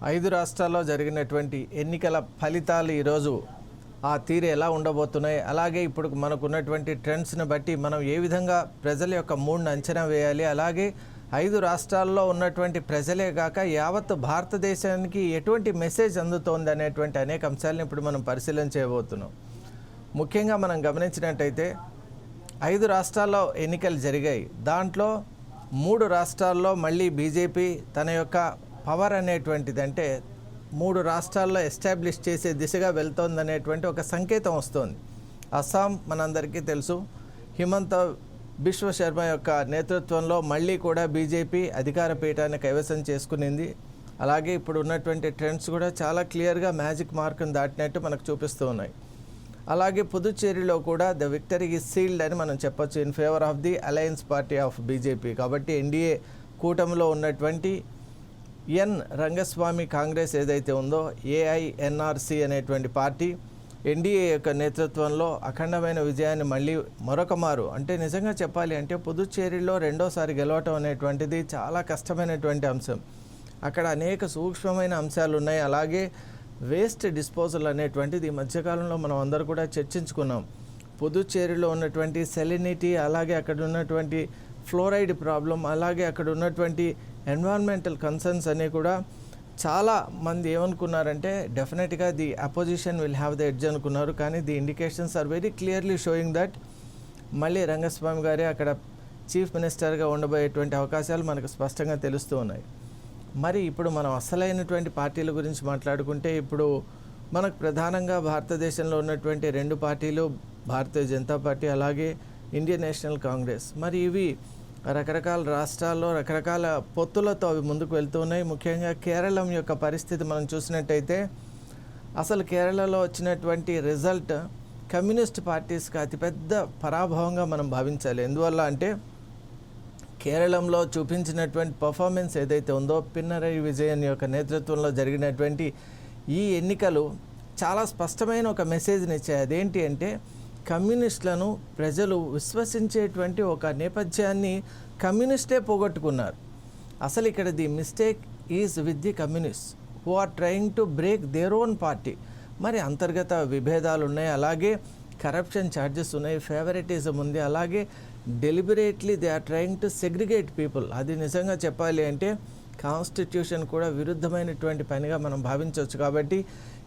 5 రాష్ట్రాల్లో జరిగినటువంటి ఎన్నికల ఫలితాలు ఈరోజు ఆ తీరు ఎలా ఉండబోతున్నాయి, అలాగే ఇప్పుడు మనకున్నటువంటి ట్రెండ్స్ని బట్టి మనం ఏ విధంగా ప్రజల యొక్క మూడ్ని అంచనా వేయాలి, అలాగే 5 రాష్ట్రాల్లో ఉన్నటువంటి ప్రజలే కాక యావత్ భారతదేశానికి ఎటువంటి మెసేజ్ అందుతోంది అనేటువంటి అనేక అంశాలను ఇప్పుడు మనం పరిశీలన చేయబోతున్నాం. ముఖ్యంగా మనం గమనించినట్టయితే 5 రాష్ట్రాల్లో ఎన్నికలు జరిగాయి. దాంట్లో 3 రాష్ట్రాల్లో మళ్ళీ బీజేపీ తన యొక్క పవర్ అనేటువంటిది అంటే 3 రాష్ట్రాల్లో ఎస్టాబ్లిష్ చేసే దిశగా వెళ్తోందనేటువంటి ఒక సంకేతం వస్తుంది. అస్సాం మనందరికీ తెలుసు, హిమంత బిశ్వ శర్మ యొక్క నేతృత్వంలో మళ్ళీ కూడా బీజేపీ అధికార పీఠాన్ని కైవసం చేసుకునింది. అలాగే ఇప్పుడు ఉన్నటువంటి ట్రెండ్స్ కూడా చాలా క్లియర్గా మ్యాజిక్ మార్క్ను దాటినట్టు మనకు చూపిస్తూ ఉన్నాయి. అలాగే పుదుచ్చేరిలో కూడా ద విక్టరీ ఈజ్ సీల్డ్ అని మనం చెప్పొచ్చు in favour of the alliance party of BJP. కాబట్టి ఎన్డీఏ కూటమిలో ఉన్నటువంటి ఎన్ రంగస్వామి కాంగ్రెస్ ఏదైతే ఉందో ఏఐఎన్ఆర్సీ అనేటువంటి పార్టీ ఎన్డీఏ యొక్క నేతృత్వంలో అఖండమైన విజయాన్ని మళ్ళీ మరొక మారు అంటే నిజంగా చెప్పాలి అంటే పుదుచ్చేరిలో రెండోసారి గెలవటం అనేటువంటిది చాలా కష్టమైనటువంటి అంశం. అక్కడ అనేక సూక్ష్మమైన అంశాలు ఉన్నాయి. అలాగే వేస్ట్ డిస్పోజల్ అనేటువంటిది ఈ మధ్యకాలంలో మనం అందరూ కూడా చర్చించుకున్నాం. పుదుచ్చేరిలో ఉన్నటువంటి సెలినిటీ, అలాగే అక్కడ ఉన్నటువంటి ఫ్లోరైడ్ ప్రాబ్లం, అలాగే అక్కడ ఉన్నటువంటి ఎన్విరాన్మెంటల్ కన్సర్న్స్ అన్నీ కూడా చాలా మంది ఏమనుకున్నారంటే డెఫినెట్గా the opposition will have the edge అనుకున్నారు. కానీ the indications are very clearly showing that మళ్ళీ రంగస్వామి గారే అక్కడ చీఫ్ మినిస్టర్గా ఉండబోయేటువంటి అవకాశాలు మనకు స్పష్టంగా తెలుస్తూ ఉన్నాయి. మరి ఇప్పుడు మనం అసలైనటువంటి పార్టీల గురించి మాట్లాడుకుంటే ఇప్పుడు మనకు ప్రధానంగా భారతదేశంలో ఉన్నటువంటి 2 పార్టీలు భారతీయ జనతా పార్టీ అలాగే ఇండియన్ నేషనల్ కాంగ్రెస్. మరి ఇవి రకరకాల రాష్ట్రాల్లో రకరకాల పొత్తులతో అవి ముందుకు వెళ్తూ ఉన్నాయి. ముఖ్యంగా కేరళం యొక్క పరిస్థితి మనం చూసినట్టయితే అసలు కేరళలో వచ్చినటువంటి రిజల్ట్ కమ్యూనిస్ట్ పార్టీస్కి అతిపెద్ద పరాభవంగా మనం భావించాలి. ఎందువల్ల అంటే కేరళంలో చూపించినటువంటి పర్ఫార్మెన్స్ ఏదైతే ఉందో పినరయి విజయన్ యొక్క నేతృత్వంలో జరిగినటువంటి ఈ ఎన్నికలు చాలా స్పష్టమైన ఒక మెసేజ్ని ఇచ్చాయి. అదేంటి అంటే కమ్యూనిస్టులను ప్రజలు విశ్వసించేటువంటి ఒక నేపథ్యాన్ని కమ్యూనిస్టే పోగొట్టుకున్నారు. అసలు ఇక్కడ the mistake is with the communist who are trying to break their own party. మరి అంతర్గత విభేదాలు ఉన్నాయి, అలాగే కరప్షన్ ఛార్జెస్ ఉన్నాయి, ఫేవరెటిజం ఉంది, అలాగే deliberately they are trying to segregate people. అది నిజంగా చెప్పాలి అంటే కాన్స్టిట్యూషన్ కూడా విరుద్ధమైనటువంటి పనిగా మనం భావించవచ్చు. కాబట్టి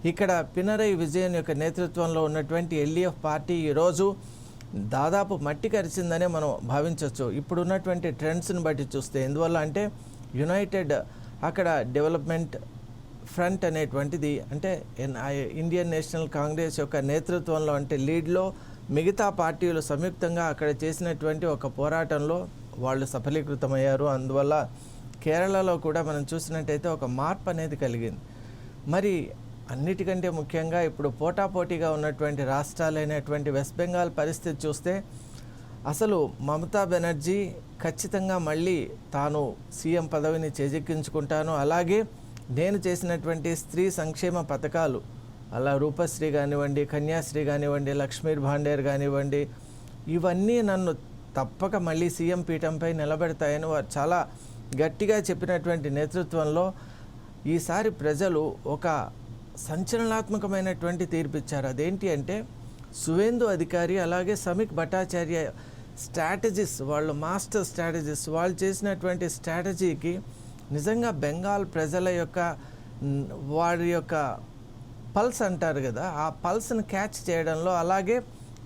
ఇక్కడ పినరయి విజయన్ యొక్క నేతృత్వంలో ఉన్నటువంటి ఎల్డీఎఫ్ పార్టీ ఈరోజు దాదాపు మట్టి కరిచిందనే మనం భావించవచ్చు ఇప్పుడు ఉన్నటువంటి ట్రెండ్స్ని బట్టి చూస్తే. ఎందువల్ల అంటే యునైటెడ్ అక్కడ డెవలప్మెంట్ ఫ్రంట్ అనేటువంటిది అంటే ఇండియన్ నేషనల్ కాంగ్రెస్ యొక్క నేతృత్వంలో అంటే లీడ్లో మిగతా పార్టీలు సంయుక్తంగా అక్కడ చేసినటువంటి ఒక పోరాటంలో వాళ్ళు సఫలీకృతమయ్యారు. అందువల్ల కేరళలో కూడా మనం చూసినట్టయితే ఒక మార్పు అనేది కలిగింది. మరి అన్నిటికంటే ముఖ్యంగా ఇప్పుడు పోటాపోటీగా ఉన్నటువంటి రాష్ట్రాలైనటువంటి వెస్ట్ బెంగాల్ పరిస్థితి చూస్తే అసలు మమతా బెనర్జీ ఖచ్చితంగా మళ్ళీ తాను సీఎం పదవిని చేజిక్కించుకుంటాను, అలాగే నేను చేసినటువంటి స్త్రీ సంక్షేమ పథకాలు అలా రూపశ్రీ కానివ్వండి, కన్యాశ్రీ కానివ్వండి, లక్ష్మీర్ భాండేర్ కానివ్వండి, ఇవన్నీ నన్ను తప్పక మళ్ళీ సీఎం పీఠంపై నిలబెడతాయని వారు చాలా గట్టిగా చెప్పినటువంటి నేతృత్వంలో ఈసారి ప్రజలు ఒక సంచలనాత్మకమైనటువంటి తీర్పిచ్చారు. అదేంటి అంటే సువేందు అధికారి అలాగే సమీక్ భట్టాచార్య స్ట్రాటజీస్, వాళ్ళు మాస్టర్ స్ట్రాటజీస్, వాళ్ళు చేసినటువంటి స్ట్రాటజీకి నిజంగా బెంగాల్ ప్రజల యొక్క వారి యొక్క పల్స్ అంటారు కదా, ఆ పల్స్ని క్యాచ్ చేయడంలో అలాగే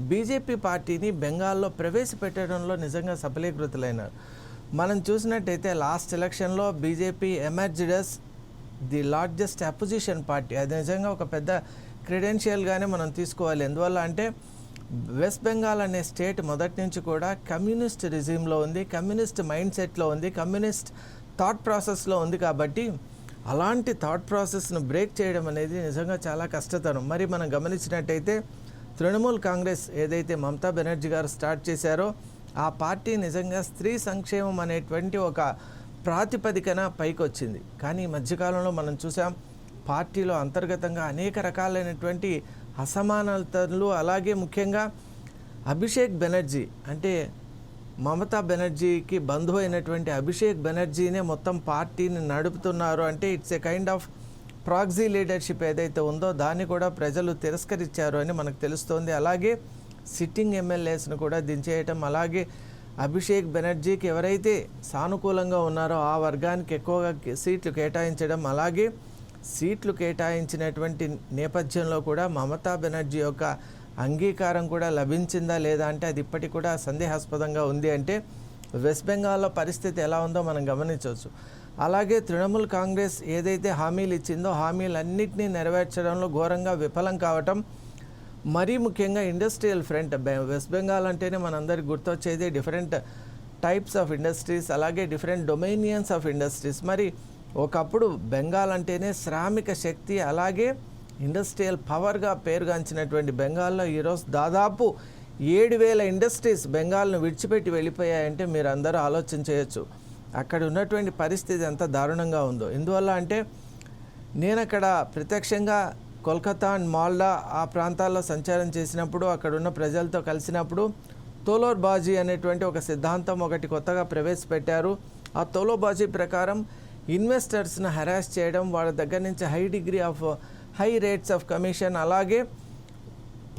బీజేపీ పార్టీని బెంగాల్లో ప్రవేశపెట్టడంలో నిజంగా సఫలీకృతులైనారు. మనం చూసినట్టయితే లాస్ట్ ఎలక్షన్లో BJP emerged as the largest opposition party. అది నిజంగా ఒక పెద్ద క్రెడెన్షియల్గానే మనం తీసుకోవాలి. ఎందువల్ల అంటే వెస్ట్ బెంగాల్ అనే స్టేట్ మొదటి నుంచి కూడా కమ్యూనిస్ట్ రిజిమ్లో ఉంది, కమ్యూనిస్ట్ మైండ్ సెట్లో ఉంది, కమ్యూనిస్ట్ థాట్ ప్రాసెస్లో ఉంది. కాబట్టి అలాంటి థాట్ ప్రాసెస్ను బ్రేక్ చేయడం అనేది నిజంగా చాలా కష్టతరం. మరి మనం గమనించినట్టయితే తృణమూల్ కాంగ్రెస్ ఏదైతే మమతా బెనర్జీ గారు స్టార్ట్ చేశారో ఆ పార్టీ నిజంగా స్త్రీ సంక్షేమం అనేటువంటి ఒక ప్రాతిపదికన పైకి వచ్చింది. కానీ ఈ మధ్యకాలంలో మనం చూసాం పార్టీలో అంతర్గతంగా అనేక రకాలైనటువంటి అసమానతలు, అలాగే ముఖ్యంగా అభిషేక్ బెనర్జీ అంటే మమతా బెనర్జీకి బంధువు అయినటువంటి అభిషేక్ బెనర్జీనే మొత్తం పార్టీని నడుపుతున్నారు అంటే it's a kind of proxy leadership ఏదైతే ఉందో దాన్ని కూడా ప్రజలు తిరస్కరించారు అని మనకు తెలుస్తోంది. అలాగే సిట్టింగ్ ఎమ్మెల్యేస్ను కూడా దించేయటం, అలాగే అభిషేక్ బెనర్జీకి ఎవరైతే సానుకూలంగా ఉన్నారో ఆ వర్గానికి ఎక్కువగా సీట్లు కేటాయించడం, అలాగే సీట్లు కేటాయించినటువంటి నేపథ్యంలో కూడా మమతా బెనర్జీ యొక్క అంగీకారం కూడా లభించిందా లేదా అంటే అది ఇప్పటికి కూడా సందేహాస్పదంగా ఉంది. అంటే వెస్ట్ బెంగాల్లో పరిస్థితి ఎలా ఉందో మనం గమనించవచ్చు. అలాగే తృణమూల్ కాంగ్రెస్ ఏదైతే హామీలు ఇచ్చిందో హామీలన్నింటినీ నెరవేర్చడంలో ఘోరంగా విఫలం కావటం, మరీ ముఖ్యంగా ఇండస్ట్రియల్ ఫ్రంట్, వెస్ట్ బెంగాల్ అంటేనే మనందరికి గుర్తొచ్చేది డిఫరెంట్ టైప్స్ ఆఫ్ ఇండస్ట్రీస్, అలాగే డిఫరెంట్ డొమైనియన్స్ ఆఫ్ ఇండస్ట్రీస్. మరి ఒకప్పుడు బెంగాల్ అంటేనే శ్రామిక శక్తి అలాగే ఇండస్ట్రియల్ పవర్గా పేరుగాంచినటువంటి బెంగాల్లో ఈరోజు దాదాపు 7,000 ఇండస్ట్రీస్ బెంగాల్ను విడిచిపెట్టి వెళ్ళిపోయాయంటే మీరు అందరూ ఆలోచన చేయొచ్చు అక్కడ ఉన్నటువంటి పరిస్థితి ఎంత దారుణంగా ఉందో. ఎందువల్ల అంటే నేను అక్కడ ప్రత్యక్షంగా కోల్కతా అండ్ మాల్డా ఆ ప్రాంతాల్లో సంచారం చేసినప్పుడు అక్కడ ఉన్న ప్రజలతో కలిసినప్పుడు తోలోర్బాజీ అనేటువంటి ఒక సిద్ధాంతం ఒకటి కొత్తగా ప్రవేశపెట్టారు. ఆ తోలోబాజీ ప్రకారం ఇన్వెస్టర్స్ను హెరాస్ చేయడం, వాళ్ళ దగ్గర నుంచి హై రేట్స్ ఆఫ్ కమిషన్, అలాగే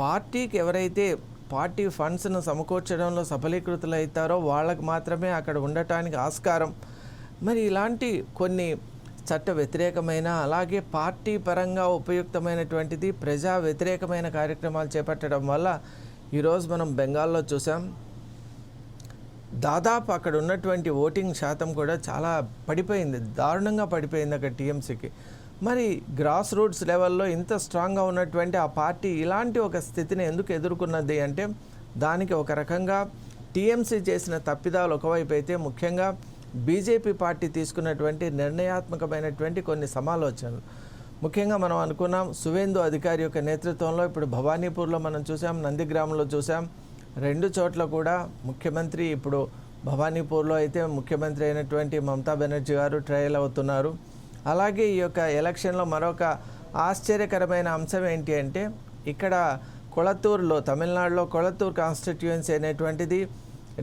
పార్టీకి ఎవరైతే పార్టీ ఫండ్స్ను సమకూర్చడంలో సఫలీకృతులు అవుతారో వాళ్ళకు మాత్రమే అక్కడ ఉండటానికి ఆస్కారం. మరి ఇలాంటి కొన్ని చట్ట వ్యతిరేకమైన అలాగే పార్టీ పరంగా ఉపయుక్తమైనటువంటిది ప్రజా వ్యతిరేకమైన కార్యక్రమాలు చేపట్టడం వల్ల ఈరోజు మనం బెంగాల్లో చూసాం దాదాపు అక్కడ ఉన్నటువంటి ఓటింగ్ శాతం కూడా చాలా పడిపోయింది, దారుణంగా పడిపోయింది అక్కడ టీఎంసీకి. మరి గ్రాస్ రూట్స్ లెవెల్లో ఇంత స్ట్రాంగ్గా ఉన్నటువంటి ఆ పార్టీ ఇలాంటి ఒక స్థితిని ఎందుకు ఎదుర్కొన్నది అంటే దానికి ఒక రకంగా టీఎంసీ చేసిన తప్పిదాలు ఒకవైపు అయితే ముఖ్యంగా బీజేపీ పార్టీ తీసుకున్నటువంటి నిర్ణయాత్మకమైనటువంటి కొన్ని సమాలోచనలు. ముఖ్యంగా మనం అనుకున్నాం సువేందు అధికారి యొక్క నేతృత్వంలో ఇప్పుడు భవానీపూర్లో మనం చూసాం, నందిగ్రామంలో చూసాం, 2 చోట్ల కూడా ముఖ్యమంత్రి ఇప్పుడు భవానీపూర్లో అయితే ముఖ్యమంత్రి అయినటువంటి మమతా బెనర్జీ గారు ట్రయల్ అవుతున్నారు. అలాగే ఈ యొక్క ఎలక్షన్లో మరొక ఆశ్చర్యకరమైన అంశం ఏంటి అంటే ఇక్కడ కొళత్తూరులో తమిళనాడులో కొళత్తూరు కాన్స్టిట్యుయెన్సీ అనేటువంటిది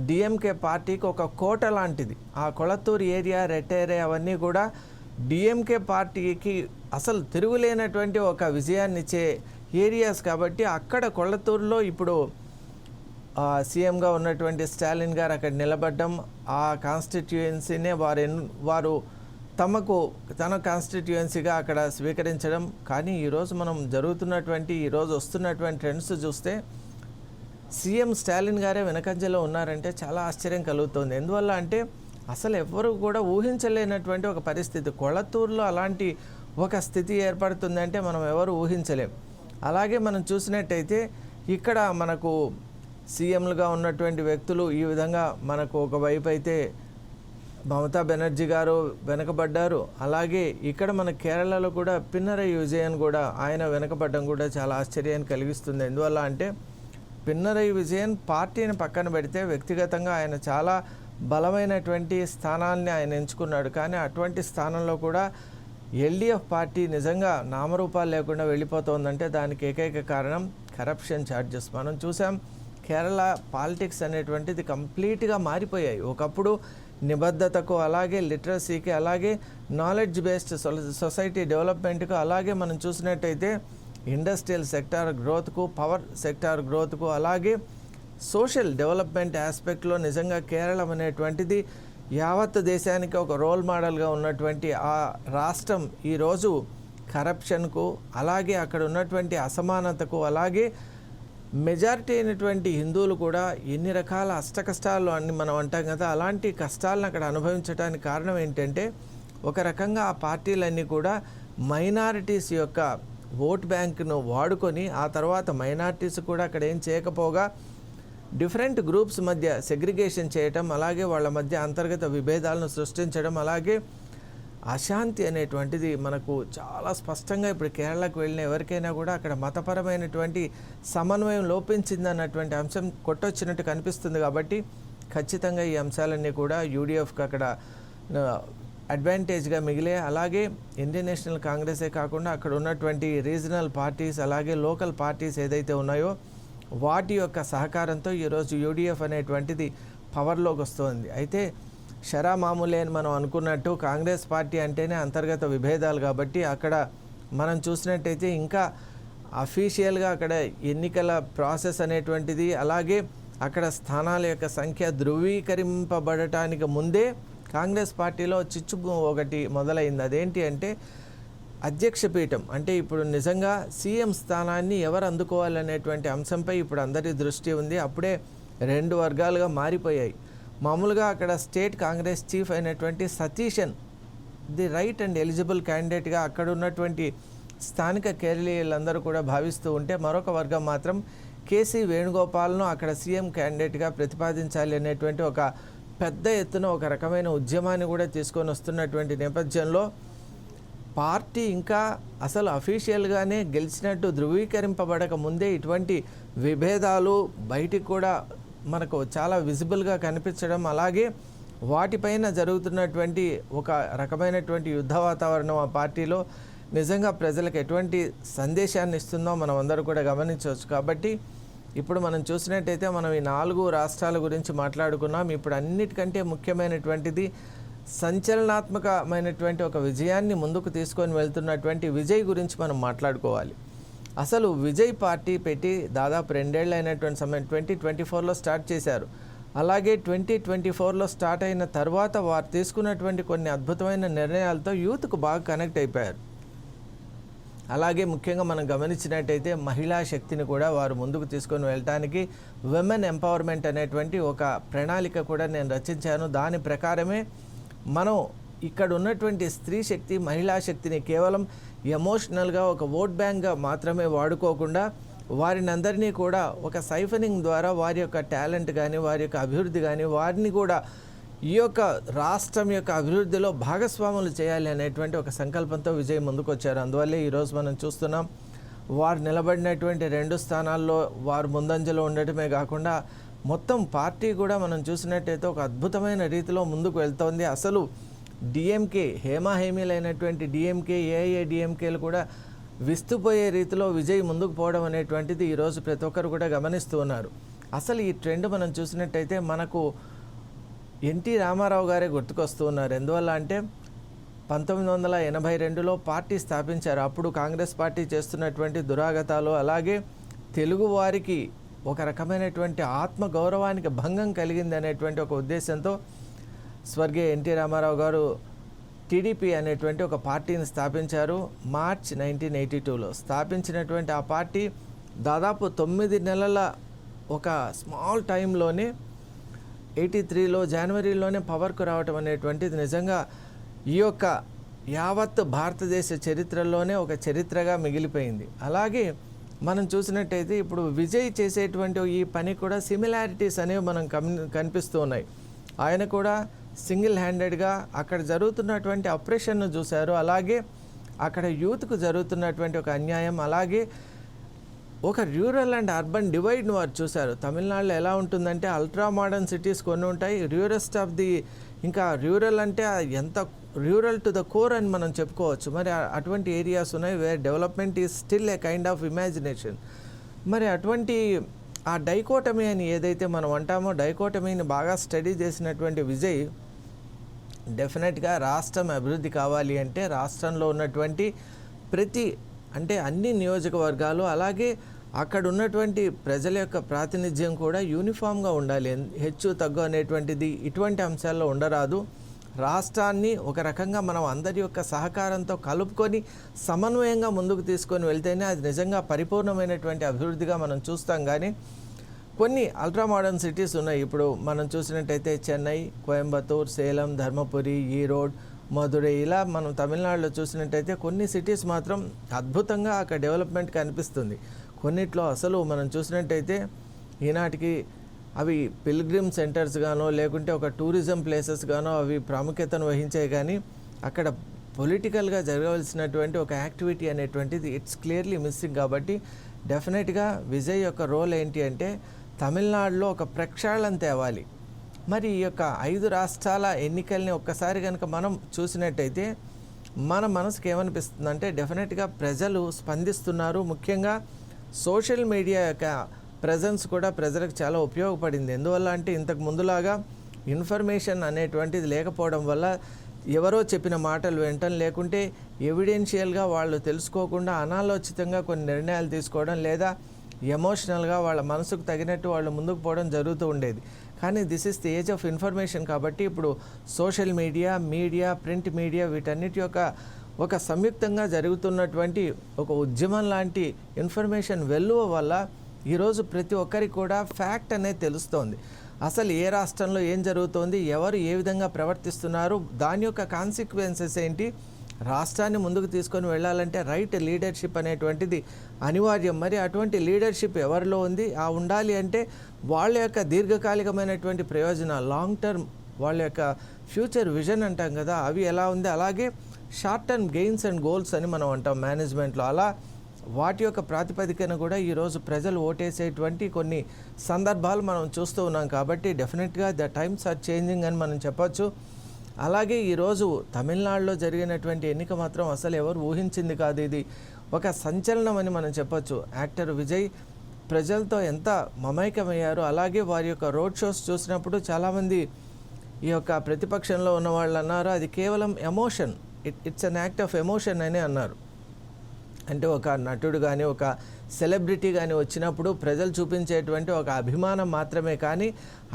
డిఎంకే పార్టీకి ఒక కోట లాంటిది. ఆ కొళత్తూరు ఏరియా, రెట్టేరే అవన్నీ కూడా డిఎంకే పార్టీకి అసలు తిరుగులేనటువంటి ఒక విజయాన్ని ఇచ్చే ఏరియాస్ కాబట్టి అక్కడ కొళత్తూరులో ఇప్పుడు సీఎంగా ఉన్నటువంటి స్టాలిన్ గారు అక్కడ నిలబడ్డం, ఆ కాన్స్టిట్యుయెన్సీనే వారు తన కాన్స్టిట్యుయెన్సీగా అక్కడ స్వీకరించడం. కానీ ఈరోజు మనం ఈరోజు వస్తున్నటువంటి ట్రెండ్స్ చూస్తే సీఎం స్టాలిన్ గారే వెనకంజలో ఉన్నారంటే చాలా ఆశ్చర్యం కలుగుతుంది. ఎందువల్ల అంటే అసలు ఎవ్వరూ కూడా ఊహించలేనటువంటి ఒక పరిస్థితి. కొళత్తూరులో అలాంటి ఒక స్థితి ఏర్పడుతుందంటే మనం ఎవరు ఊహించలేం. అలాగే మనం చూసినట్టయితే ఇక్కడ మనకు సీఎంలుగా ఉన్నటువంటి వ్యక్తులు ఈ విధంగా మనకు ఒకవైపు అయితే మమతా బెనర్జీ గారు వెనకబడ్డారు. అలాగే ఇక్కడ మన కేరళలో కూడా పిన్నరయి విజయన్ కూడా ఆయన వెనకబడ్డం కూడా చాలా ఆశ్చర్యాన్ని కలిగిస్తుంది. ఎందువల్ల అంటే పిన్నరయి విజయన్ పార్టీని పక్కన పెడితే వ్యక్తిగతంగా ఆయన చాలా బలమైనటువంటి స్థానాన్ని ఆయన ఎంచుకున్నాడు. కానీ అటువంటి స్థానంలో కూడా ఎల్డీఎఫ్ పార్టీ నిజంగా నామరూపాలు లేకుండా వెళ్ళిపోతుందంటే దానికి ఏకైక కారణం కరప్షన్ ఛార్జెస్. మనం చూసాం కేరళ పాలిటిక్స్ అనేటువంటిది కంప్లీట్గా మారిపోయాయి. ఒకప్పుడు నిబద్ధతకు, అలాగే లిటరసీకి, అలాగే నాలెడ్జ్ బేస్డ్ సొసైటీ డెవలప్మెంట్కు, అలాగే మనం చూసినట్టయితే ఇండస్ట్రియల్ సెక్టార్ గ్రోత్కు, పవర్ సెక్టార్ గ్రోత్కు, అలాగే సోషల్ డెవలప్మెంట్ ఆస్పెక్ట్లో నిజంగా కేరళం అనేటువంటిది యావత్ దేశానికి ఒక రోల్ మోడల్గా ఉన్నటువంటి ఆ రాష్ట్రం ఈరోజు కరప్షన్కు, అలాగే అక్కడ ఉన్నటువంటి అసమానతకు, అలాగే మెజారిటీ అయినటువంటి హిందువులు కూడా ఎన్ని రకాల అష్టకష్టాలు అని మనం అంటాం కదా, అలాంటి కష్టాలను అక్కడ అనుభవించడానికి కారణం ఏంటంటే ఒక రకంగా ఆ పార్టీలన్నీ కూడా మైనారిటీస్ యొక్క ఓట్ బ్యాంక్ను వాడుకొని ఆ తర్వాత మైనారిటీస్ కూడా అక్కడ ఏం చేయకపోగా డిఫరెంట్ గ్రూప్స్ మధ్య సెగ్రిగేషన్ చేయటం, అలాగే వాళ్ళ మధ్య అంతర్గత విభేదాలను సృష్టించడం, అలాగే అశాంతి అనేటువంటిది మనకు చాలా స్పష్టంగా ఇప్పుడు కేరళకు వెళ్ళిన ఎవరికైనా కూడా అక్కడ మతపరమైనటువంటి సమన్వయం లోపించిందన్నటువంటి అంశం కొట్టొచ్చినట్టు కనిపిస్తుంది. కాబట్టి ఖచ్చితంగా ఈ అంశాలన్నీ కూడా యూడిఎఫ్కి అక్కడ అడ్వాంటేజ్గా మిగిలే. అలాగే ఇండియన్ నేషనల్ కాంగ్రెసే కాకుండా అక్కడ ఉన్నటువంటి రీజనల్ పార్టీస్, అలాగే లోకల్ పార్టీస్ ఏదైతే ఉన్నాయో వాటి యొక్క సహకారంతో ఈరోజు యూడిఎఫ్ అనేటువంటిది పవర్లోకి వస్తుంది. అయితే షరా మామూలే అని మనం అనుకున్నట్టు కాంగ్రెస్ పార్టీ అంటేనే అంతర్గత విభేదాలు కాబట్టి అక్కడ మనం చూసినట్టయితే ఇంకా అఫీషియల్గా అక్కడ ఎన్నికల ప్రాసెస్ అనేటువంటిది, అలాగే అక్కడ స్థానాల యొక్క సంఖ్య ధృవీకరింపబడటానికి ముందే కాంగ్రెస్ పార్టీలో చిచ్చు ఒకటి మొదలైంది. అదేంటి అంటే అధ్యక్ష పీఠం, అంటే ఇప్పుడు నిజంగా సీఎం స్థానాన్ని ఎవరు అందుకోవాలనేటువంటి అంశంపై ఇప్పుడు అందరి దృష్టి ఉంది. అప్పుడే 2 వర్గాలుగా మారిపోయాయి. మామూలుగా అక్కడ స్టేట్ కాంగ్రెస్ చీఫ్ అయినటువంటి Satheesan the right and eligible క్యాండిడేట్గా అక్కడ ఉన్నటువంటి స్థానిక కేరళీయులందరూ కూడా భావిస్తూ ఉంటే, మరొక వర్గం మాత్రం కేసీ వేణుగోపాల్ను అక్కడ సీఎం క్యాండిడేట్గా ప్రతిపాదించాలి అనేటువంటి ఒక పెద్ద ఎత్తున ఒక రకమైన ఉద్యమాన్ని కూడా తీసుకొని వస్తున్నటువంటి నేపథ్యంలో పార్టీ ఇంకా అసలు అఫీషియల్గానే గెలిచినట్టు ధృవీకరింపబడక ముందే ఇటువంటి విభేదాలు బయటికి కూడా మనకు చాలా విజిబుల్గా కనిపించడం, అలాగే వాటిపైన జరుగుతున్నటువంటి ఒక రకమైనటువంటి యుద్ధ వాతావరణం ఆ పార్టీలో నిజంగా ప్రజలకు ఎటువంటి సందేశాన్ని ఇస్తుందో మనం అందరూ కూడా గమనించవచ్చు. కాబట్టి ఇప్పుడు మనం చూసినట్టయితే మనం ఈ 4 రాష్ట్రాల గురించి మాట్లాడుకున్నాం. ఇప్పుడు అన్నిటికంటే ముఖ్యమైనటువంటిది సంచలనాత్మకమైనటువంటి ఒక విజయాన్ని ముందుకు తీసుకొని వెళ్తున్నటువంటి విజయ్ గురించి మనం మాట్లాడుకోవాలి. అసలు విజయ్ పార్టీ పెట్టి దాదాపు 2 ఏళ్ళు అయినటువంటి సమయం 2024లో స్టార్ట్ చేశారు. అలాగే 2024లో స్టార్ట్ అయిన తర్వాత వారు తీసుకున్నటువంటి కొన్ని అద్భుతమైన నిర్ణయాలతో యూత్కు బాగా కనెక్ట్ అయిపోయారు. అలాగే ముఖ్యంగా మనం గమనించినట్టయితే మహిళా శక్తిని కూడా వారు ముందుకు తీసుకొని వెళ్ళటానికి విమెన్ ఎంపవర్మెంట్ అనేటువంటి ఒక ప్రణాళిక కూడా నేను రచించాను. దాని ప్రకారమే మనం ఇక్కడ ఉన్నటువంటి స్త్రీ శక్తి, మహిళా శక్తిని కేవలం ఎమోషనల్గా ఒక ఓట్ బ్యాంక్గా మాత్రమే వాడుకోకుండా వారిని అందరినీ కూడా ఒక సైఫనింగ్ ద్వారా వారి యొక్క టాలెంట్ కానీ, వారి యొక్క అభివృద్ధి కానీ, వారిని కూడా ఈ యొక్క రాష్ట్రం యొక్క అభివృద్ధిలో భాగస్వాములు చేయాలి అనేటువంటి ఒక సంకల్పంతో విజయ్ ముందుకు వచ్చారు. అందువల్లే ఈరోజు మనం చూస్తున్నాం వారు నిలబడినటువంటి 2 స్థానాల్లో వారు ముందంజలో ఉండటమే కాకుండా మొత్తం పార్టీ కూడా మనం చూసినట్టయితే ఒక అద్భుతమైన రీతిలో ముందుకు వెళ్తోంది. అసలు డిఎంకే హేమాహేమీలైనటువంటి డిఎంకే, ఏఐఏడిఎంకేలు కూడా విస్తుపోయే రీతిలో విజయ్ ముందుకు పోవడం అనేటువంటిది ఈరోజు ప్రతి ఒక్కరు కూడా గమనిస్తూ ఉన్నారు. అసలు ఈ ట్రెండ్ మనం చూసినట్టయితే మనకు ఎన్టీ రామారావు గారే గుర్తుకొస్తూ ఉన్నారు. ఎందువల్ల అంటే 1982లో పార్టీ స్థాపించారు. అప్పుడు కాంగ్రెస్ పార్టీ చేస్తున్నటువంటి దురాగతాలు, అలాగే తెలుగు వారికి ఒక రకమైనటువంటి ఆత్మ గౌరవానికి భంగం కలిగింది అనేటువంటి ఒక ఉద్దేశంతో స్వర్గీయ ఎన్టీ రామారావు గారు టీడీపీ అనేటువంటి ఒక పార్టీని స్థాపించారు. మార్చ్ 1982లో స్థాపించినటువంటి ఆ పార్టీ దాదాపు 9 నెలల ఒక స్మాల్ టైంలోనే 83లో జనవరిలోనే పవర్కు రావటం అనేటువంటిది నిజంగా ఈ యొక్క యావత్ భారతదేశ చరిత్రలోనే ఒక చరిత్రగా మిగిలిపోయింది. అలాగే మనం చూసినట్టయితే ఇప్పుడు విజయ్ చేసేటువంటి ఈ పని కూడా సిమిలారిటీస్ అనేవి మనం కనిపిస్తూ ఉన్నాయి. ఆయన కూడా సింగిల్ హ్యాండెడ్గా అక్కడ జరుగుతున్నటువంటి ఆపరేషన్ను చూశారు. అలాగే అక్కడ యూత్కు జరుగుతున్నటువంటి ఒక అన్యాయం, అలాగే ఒక రూరల్ అండ్ అర్బన్ డివైడ్ను వారు చూశారు. తమిళనాడులో ఎలా ఉంటుందంటే అల్ట్రా మోడర్న్ సిటీస్ కొన్ని ఉంటాయి, రూరెస్ట్ ఆఫ్ ది ఇంకా రూరల్ అంటే ఎంత రూరల్ టు ద కోర్ అని మనం చెప్పుకోవచ్చు. మరి అటువంటి ఏరియాస్ ఉన్నాయి where development is still a kind of imagination. మరి అటువంటి ఆ డైకోటమీ అని ఏదైతే మనం అంటామో డైకోటమీని బాగా స్టడీ చేసినటువంటి విజయ్ డెఫినెట్గా రాష్ట్రం అభివృద్ధి కావాలి అంటే రాష్ట్రంలో ఉన్నటువంటి ప్రతి అంటే అన్ని నియోజకవర్గాలు, అలాగే అక్కడ ఉన్నటువంటి ప్రజల యొక్క ప్రాతినిధ్యం కూడా యూనిఫామ్గా ఉండాలి. హెచ్చు తగ్గు అనేటువంటిది ఇటువంటి అంశాల్లో ఉండరాదు. రాష్ట్రాన్ని ఒక రకంగా మనం అందరి యొక్క సహకారంతో కలుపుకొని సమన్వయంగా ముందుకు తీసుకొని వెళ్తేనే అది నిజంగా పరిపూర్ణమైనటువంటి అభివృద్ధిగా మనం చూస్తాం. కానీ కొన్ని అల్ట్రా మోడర్న్ సిటీస్ ఉన్నాయి. ఇప్పుడు మనం చూసినట్టయితే చెన్నై, కోయంబత్తూర్, సేలం, ధర్మపురి, ఈరోడ్, మధురై, ఇలా మనం తమిళనాడులో చూసినట్టయితే కొన్ని సిటీస్ మాత్రం అద్భుతంగా అక్కడ డెవలప్మెంట్ కనిపిస్తుంది. కొన్నిట్లో అసలు మనం చూసినట్టయితే ఈనాటికి అవి పిల్గ్రిమ్ సెంటర్స్ గానో లేకుంటే ఒక టూరిజం ప్లేసెస్ గానో అవి ప్రాముఖ్యతను వహించాయి. కానీ అక్కడ పొలిటికల్గా జరగవలసినటువంటి ఒక యాక్టివిటీ అనేటువంటిది ఇట్స్ క్లియర్లీ మిస్సింగ్. కాబట్టి డెఫినెట్గా విజయ్ యొక్క రోల్ ఏంటి అంటే తమిళనాడులో ఒక ప్రక్షాళన తేవాలి. మరి ఈ యొక్క 5 రాష్ట్రాల ఎన్నికల్ని ఒక్కసారి కనుక మనం చూసినట్టయితే మన మనసుకు ఏమనిపిస్తుందంటే డెఫినెట్గా ప్రజలు స్పందిస్తున్నారు. ముఖ్యంగా సోషల్ మీడియా యొక్క ప్రజెన్స్ కూడా ప్రజలకు చాలా ఉపయోగపడింది. ఎందువల్ల అంటే ఇంతకు ముందులాగా ఇన్ఫర్మేషన్ అనేటువంటిది లేకపోవడం వల్ల ఎవరో చెప్పిన మాటలు వినటం, లేకుంటే ఎవిడెన్షియల్గా వాళ్ళు తెలుసుకోకుండా అనాలోచితంగా కొన్ని నిర్ణయాలు తీసుకోవడం, లేదా ఎమోషనల్గా వాళ్ళ మనసుకు తగినట్టు వాళ్ళు ముందుకు పోవడం జరుగుతూ ఉండేది. కానీ this is the age of information కాబట్టి ఇప్పుడు సోషల్ మీడియా, ప్రింట్ మీడియా వీటన్నిటి యొక్క ఒక సంయుక్తంగా జరుగుతున్నటువంటి ఒక ఉద్యమం లాంటి ఇన్ఫర్మేషన్ వెల్లువ వల్ల ఈరోజు ప్రతి ఒక్కరికి కూడా ఫ్యాక్ట్ అనేది తెలుస్తోంది. అసలు ఏ రాష్ట్రంలో ఏం జరుగుతోంది, ఎవరు ఏ విధంగా ప్రవర్తిస్తున్నారు, దాని యొక్క కాన్సిక్వెన్సెస్ ఏంటి, రాష్ట్రాన్ని ముందుకు తీసుకొని వెళ్ళాలంటే రైట్ లీడర్షిప్ అనేటువంటిది అనివార్యం. మరి అటువంటి లీడర్షిప్ ఎవరిలో ఉంది, ఆ ఉండాలి అంటే వాళ్ళ యొక్క దీర్ఘకాలికమైనటువంటి ప్రయోజనాలు, లాంగ్ టర్మ్ వాళ్ళ యొక్క ఫ్యూచర్ విజన్ అంటాం కదా, అవి ఎలా ఉంది, అలాగే short term gains and goals అని మనం అంటాం మేనేజ్మెంట్లో, అలా వాటి యొక్క ప్రాతిపదికన కూడా ఈరోజు ప్రజలు ఓటేసేటువంటి కొన్ని సందర్భాలు మనం చూస్తూ ఉన్నాం. కాబట్టి డెఫినెట్గా ద టైమ్స్ ఆర్ చేంజింగ్ అని మనం చెప్పొచ్చు. అలాగే ఈరోజు తమిళనాడులో జరిగినటువంటి ఎన్నిక మాత్రం అసలు ఎవరు ఊహించింది కాదు. ఇది ఒక సంచలనం అని మనం చెప్పొచ్చు. యాక్టర్ విజయ్ ప్రజలతో ఎంత మమైకమయ్యారు. అలాగే వారి యొక్క రోడ్ షోస్ చూసినప్పుడు చాలామంది ఈ యొక్క ప్రతిపక్షంలో ఉన్న వాళ్ళు అన్నారు అది కేవలం emotion, it's an act of emotion అని అన్నారు. అంటే ఒక నటుడు కానీ ఒక సెలబ్రిటీ కానీ వచ్చినప్పుడు ప్రజలు చూపించేటువంటి ఒక అభిమానం మాత్రమే, కానీ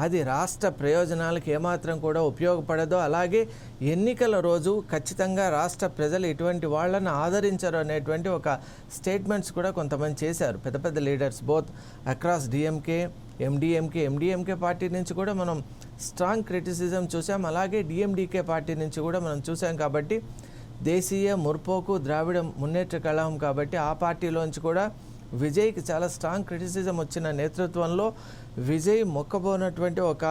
అది రాష్ట్ర ప్రయోజనాలకు ఏమాత్రం కూడా ఉపయోగపడదో, అలాగే ఎన్నికల రోజు ఖచ్చితంగా రాష్ట్ర ప్రజలు ఇటువంటి వాళ్ళని ఆదరించరు అనేటువంటి ఒక స్టేట్మెంట్స్ కూడా కొంతమంది చేశారు పెద్ద పెద్ద leaders, both across DMK, MDMK party నుంచి కూడా మనం స్ట్రాంగ్ క్రిటిసిజం చూసాం, అలాగే డిఎండికే పార్టీ నుంచి కూడా మనం చూసాం. కాబట్టి దేశీయ ముర్పోకు ద్రావిడ మున్నేట్ర కళాహం కాబట్టి ఆ పార్టీలోంచి కూడా విజయ్కి చాలా స్ట్రాంగ్ క్రిటిసిజం వచ్చిన నేతృత్వంలో విజయ్ మొక్కబోనటువంటి ఒక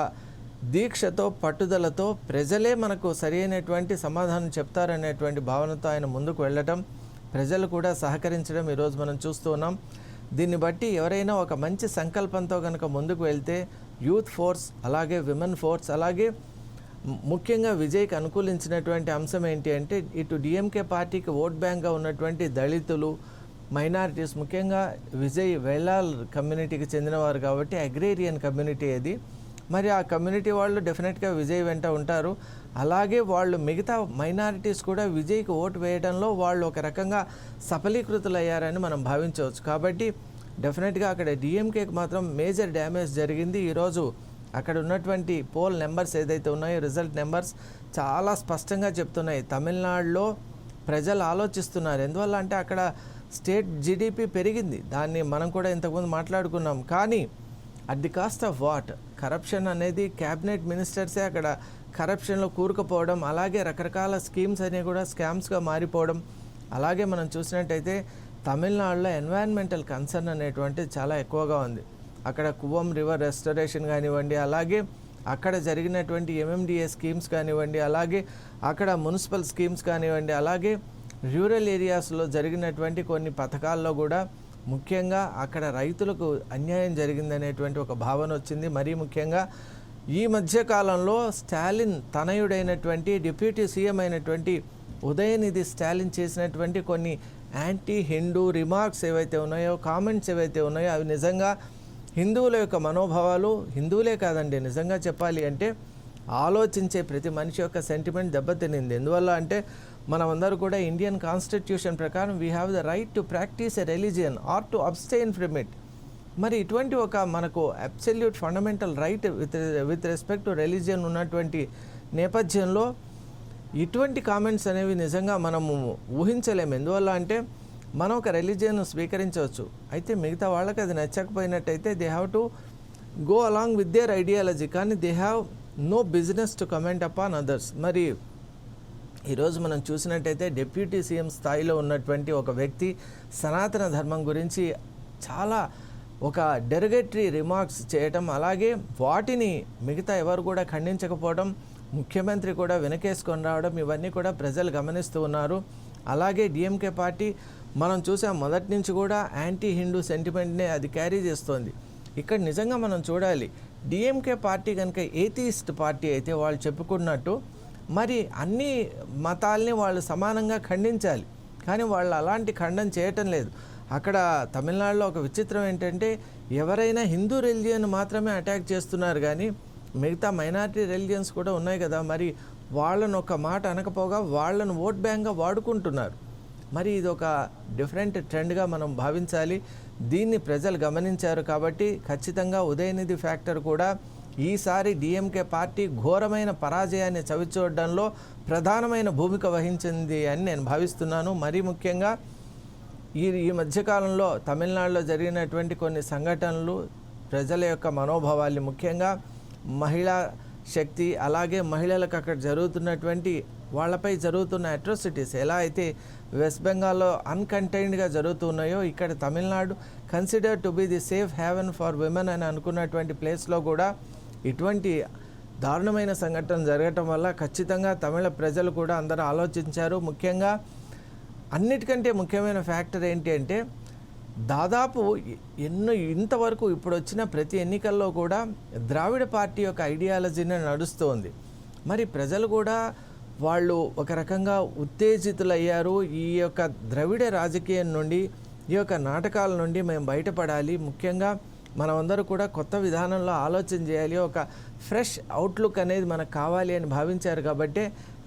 దీక్షతో, పట్టుదలతో ప్రజలే మనకు సరైనటువంటి సమాధానం చెప్తారనేటువంటి భావనతో ఆయన ముందుకు వెళ్ళటం, ప్రజలు కూడా సహకరించడం ఈరోజు మనం చూస్తూ ఉన్నాం. దీన్ని బట్టి ఎవరైనా ఒక మంచి సంకల్పంతో కనుక ముందుకు వెళ్తే యూత్ ఫోర్స్, అలాగే విమెన్ ఫోర్స్, అలాగే ముఖ్యంగా విజయ్కి అనుకూలించినటువంటి అంశం ఏంటి అంటే ఇటు డిఎంకే పార్టీకి ఓట్ బ్యాంక్గా ఉన్నటువంటి దళితులు, మైనారిటీస్, ముఖ్యంగా విజయ్ వెల్లాల్ కమ్యూనిటీకి చెందినవారు కాబట్టి అగ్రేరియన్ కమ్యూనిటీ అది. మరి ఆ కమ్యూనిటీ వాళ్ళు డెఫినెట్గా విజయ్ వెంట ఉంటారు. అలాగే వాళ్ళు మిగతా మైనారిటీస్ కూడా విజయ్కి ఓటు వేయడంలో వాళ్ళు ఒక రకంగా సఫలీకృతులయ్యారని మనం భావించవచ్చు. కాబట్టి డెఫినెట్గా అక్కడ డిఎంకేకి మాత్రం మేజర్ డ్యామేజ్ జరిగింది. ఈరోజు అక్కడ ఉన్నటువంటి పోల్ నెంబర్స్ ఏదైతే ఉన్నాయో, రిజల్ట్ నెంబర్స్ చాలా స్పష్టంగా చెప్తున్నాయి. తమిళనాడులో ప్రజలు ఆలోచిస్తున్నారు. ఎందువల్ల అంటే అక్కడ స్టేట్ జీడిపి పెరిగింది, దాన్ని మనం కూడా ఇంతకుముందు మాట్లాడుకున్నాం. కానీ at the cost of what, corruption అనేది క్యాబినెట్ మినిస్టర్సే అక్కడ కరప్షన్లో కూరుకుపోవడం, అలాగే రకరకాల స్కీమ్స్ అనేవి కూడా స్కామ్స్గా మారిపోవడం. అలాగే మనం చూసినట్టయితే తమిళనాడులో ఎన్వైరన్మెంటల్ కన్సర్న్ అనేటువంటిది చాలా ఎక్కువగా ఉంది. అక్కడ కువం రివర్ రెస్టరేషన్ కానివ్వండి, అలాగే అక్కడ జరిగినటువంటి ఎంఎండిఏ స్కీమ్స్ కానివ్వండి, అలాగే అక్కడ మున్సిపల్ స్కీమ్స్ కానివ్వండి, అలాగే రూరల్ ఏరియాస్లో జరిగినటువంటి కొన్ని పథకాల్లో కూడా ముఖ్యంగా అక్కడ రైతులకు అన్యాయం జరిగిందనేటువంటి ఒక భావన వచ్చింది. మరీ ముఖ్యంగా ఈ మధ్యకాలంలో స్టాలిన్ తనయుడైనటువంటి డిప్యూటీ సీఎం అయినటువంటి ఉదయనిధి స్టాలిన్ చేసినటువంటి కొన్ని యాంటీ హిందూ రిమార్క్స్ ఏవైతే ఉన్నాయో, కామెంట్స్ ఏవైతే ఉన్నాయో, అవి నిజంగా హిందువుల యొక్క మనోభావాలు, హిందువులే కాదండి నిజంగా చెప్పాలి అంటే ఆలోచించే ప్రతి మనిషి యొక్క సెంటిమెంట్ దెబ్బతినింది. ఎందువల్ల అంటే మనమందరూ కూడా ఇండియన్ కాన్స్టిట్యూషన్ ప్రకారం we have the right to practice a religion are to abstain from it. మరి ఇటువంటి ఒక మనకు absolute fundamental right with respect to religion ఉన్నటువంటి నేపథ్యంలో ఇటువంటి కామెంట్స్ అనేవి నిజంగా మనము ఊహించలేము. ఎందువల్ల అంటే మనం ఒక రిలీజియన్ స్వీకరించవచ్చు, అయితే మిగతా వాళ్ళకి అది నచ్చకపోయినట్టయితే they have to go along with their ideology, కానీ they have no business to comment upon others. మరి ఈరోజు మనం చూసినట్టయితే డిప్యూటీ సీఎం స్థాయిలో ఉన్నటువంటి ఒక వ్యక్తి సనాతన ధర్మం గురించి చాలా ఒక డెరగేటరీ రిమార్క్స్ చేయటం, అలాగే వాటిని మిగతా ఎవరు కూడా ఖండించకపోవడం, ముఖ్యమంత్రి కూడా వెనకేసుకొని రావడం, ఇవన్నీ కూడా ప్రజలు గమనిస్తూ ఉన్నారు. అలాగే డిఎంకే పార్టీ మనం చూసాం మొదటి నుంచి కూడా యాంటీ హిందూ సెంటిమెంట్నే అది క్యారీ చేస్తోంది. ఇక్కడ నిజంగా మనం చూడాలి, డిఎంకే పార్టీ కనుక ఏథీయిస్ట్ పార్టీ అయితే వాళ్ళు చెప్పుకున్నట్టు మరి అన్ని మతాల్ని వాళ్ళు సమానంగా ఖండించాలి, కానీ వాళ్ళు అలాంటి ఖండన చేయటం లేదు. అక్కడ తమిళనాడులో ఒక విచిత్రం ఏంటంటే ఎవరైనా హిందూ రిలీజియన్ మాత్రమే అటాక్ చేస్తున్నారు, కానీ మిగతా మైనారిటీ రిలీజియన్స్ కూడా ఉన్నాయి కదా, మరి వాళ్ళను ఒక మాట అనకపోగా వాళ్ళను ఓట్ బ్యాంక్గా వాడుకుంటున్నారు. మరి ఇది ఒక డిఫరెంట్ ట్రెండ్గా మనం భావించాలి. దీన్ని ప్రజలు గమనించారు కాబట్టి ఖచ్చితంగా ఉదయనిధి ఫ్యాక్టర్ కూడా ఈసారి డిఎంకే పార్టీ ఘోరమైన పరాజయాన్ని చవిచూడడంలో ప్రధానమైన భూమిక వహించింది అని నేను భావిస్తున్నాను. మరీ ముఖ్యంగా ఈ మధ్యకాలంలో తమిళనాడులో జరిగినటువంటి కొన్ని సంఘటనలు ప్రజల యొక్క మనోభావాల్ని, ముఖ్యంగా మహిళా శక్తి, అలాగే మహిళలకు అక్కడ జరుగుతున్నటువంటి వాళ్ళపై జరుగుతున్న అట్రాసిటీస్ ఎలా అయితే వెస్ట్ బెంగాల్లో అన్కంటైన్డ్గా జరుగుతున్నాయో, ఇక్కడ Tamil Nadu consider to be the safe haven't for women అని అనుకున్నటువంటి ప్లేస్లో కూడా ఇటువంటి దారుణమైన సంఘటన జరగటం వల్ల ఖచ్చితంగా తమిళ ప్రజలు కూడా అందరూ ఆలోచించారు. ముఖ్యంగా అన్నిటికంటే ముఖ్యమైన ఫ్యాక్టర్ ఏంటి అంటే, దాదాపు ఇంతవరకు ఇప్పుడు వచ్చిన ప్రతి ఎన్నికల్లో కూడా ద్రావిడ పార్టీ యొక్క ఐడియాలజీనే నడుస్తోంది. మరి ప్రజలు కూడా వాళ్ళు ఒక రకంగా ఉత్తేజితులయ్యారు. ఈ యొక్క ద్రవిడ రాజకీయం నుండి, ఈ యొక్క నాటకాల నుండి మేము బయటపడాలి, ముఖ్యంగా మనమందరూ కూడా కొత్త విధానంలో ఆలోచన చేయాలి, ఒక ఫ్రెష్ అవుట్లుక్ అనేది మనకు కావాలి అని భావించారు. కాబట్టి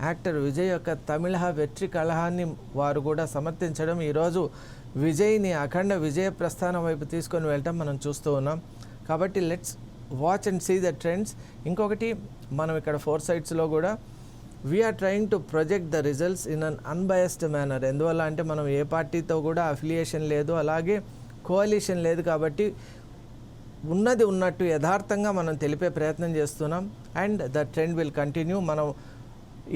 యాక్టర్ విజయ్ యొక్క తమిళ వెట్రి కళహాన్ని వారు కూడా సమర్థించడం, ఈరోజు విజయ్ని అఖండ విజయ ప్రస్థానం వైపు తీసుకొని వెళ్ళటం మనం చూస్తూ ఉన్నాం. కాబట్టి let's watch and see the trends. ఇంకొకటి, మనం ఇక్కడ 4 sides కూడా we're trying to project the results in an unbiased manner. ఎందువల్ల అంటే మనం ఏ పార్టీతో కూడా అఫిలియేషన్ లేదు, అలాగే కోalition లేదు. కాబట్టి ఉన్నది ఉన్నట్టు యథార్థంగా మనం తెలిపే ప్రయత్నం చేస్తున్నాం. And the trend will continue. మనం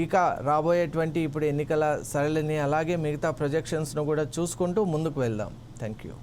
ఇక రాబోయేటువంటి ఇప్పుడు ఎన్నికల సరళిని, అలాగే మిగతా ప్రొజెక్షన్స్ను కూడా చూసుకుంటూ ముందుకు వెళ్దాం. Thank you.